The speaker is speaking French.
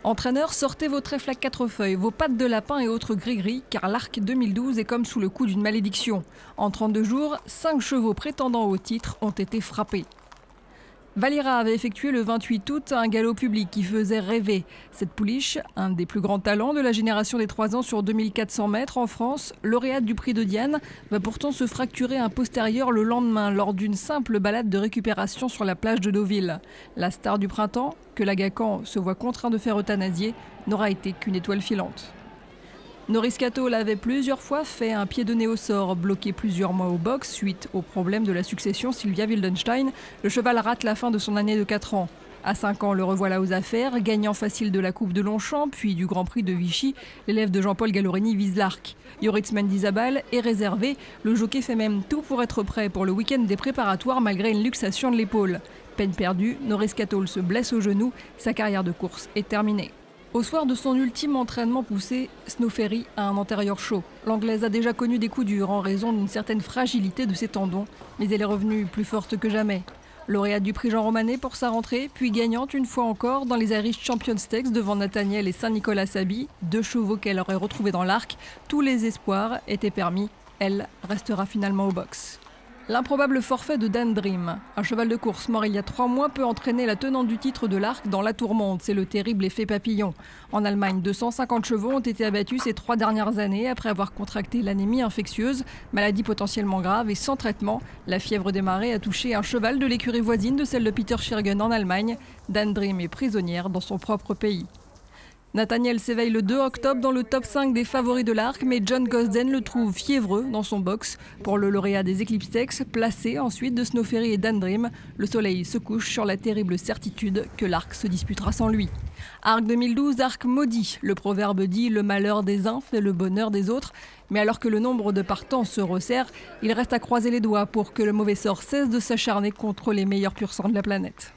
Entraîneurs, sortez vos trèfles à 4 feuilles, vos pattes de lapin et autres gris-gris, car l'Arc 2012 est comme sous le coup d'une malédiction. En 32 jours, 5 chevaux prétendant au titre ont été frappés. Valira avait effectué le 28 août un galop public qui faisait rêver. Cette pouliche, un des plus grands talents de la génération des 3 ans sur 2400 mètres en France, lauréate du prix de Diane, va pourtant se fracturer un postérieur le lendemain lors d'une simple balade de récupération sur la plage de Deauville. La star du printemps, que l'Agacan se voit contraint de faire euthanasier, n'aura été qu'une étoile filante. Norris Cato l'avait plusieurs fois fait un pied de nez au sort, bloqué plusieurs mois au box suite au problème de la succession Sylvia Wildenstein. Le cheval rate la fin de son année de 4 ans. À 5 ans, le revoilà aux affaires, gagnant facile de la Coupe de Longchamp, puis du Grand Prix de Vichy. L'élève de Jean-Paul Gallorini vise l'Arc. Yoritz Mendizabal est réservé. Le jockey fait même tout pour être prêt pour le week-end des préparatoires malgré une luxation de l'épaule. Peine perdue, Norris Cato se blesse au genou. Sa carrière de course est terminée. Au soir de son ultime entraînement poussé, Snow Ferry a un antérieur chaud. L'Anglaise a déjà connu des coups durs en raison d'une certaine fragilité de ses tendons, mais elle est revenue plus forte que jamais. Lauréate du prix Jean Romanet pour sa rentrée, puis gagnante une fois encore dans les Irish Champion Stakes devant Nathaniel et Saint-Nicolas Sabi, 2 chevaux qu'elle aurait retrouvés dans l'Arc. Tous les espoirs étaient permis, elle restera finalement au box. L'improbable forfait de Dan Dream. Un cheval de course mort il y a 3 mois peut entraîner la tenante du titre de l'Arc dans la tourmente. C'est le terrible effet papillon. En Allemagne, 250 chevaux ont été abattus ces 3 dernières années après avoir contracté l'anémie infectieuse, maladie potentiellement grave et sans traitement. La fièvre des marais a touché un cheval de l'écurie voisine de celle de Peter Schirgen en Allemagne. Dan Dream est prisonnière dans son propre pays. Nathaniel s'éveille le 2 octobre dans le top 5 des favoris de l'Arc, mais John Gosden le trouve fiévreux dans son box. Pour le lauréat des Eclipse Stakes, placé ensuite de Snow Ferry et Dan Dream, le soleil se couche sur la terrible certitude que l'Arc se disputera sans lui. Arc 2012, Arc maudit. Le proverbe dit « le malheur des uns fait le bonheur des autres ». Mais alors que le nombre de partants se resserre, il reste à croiser les doigts pour que le mauvais sort cesse de s'acharner contre les meilleurs pur-sangs de la planète.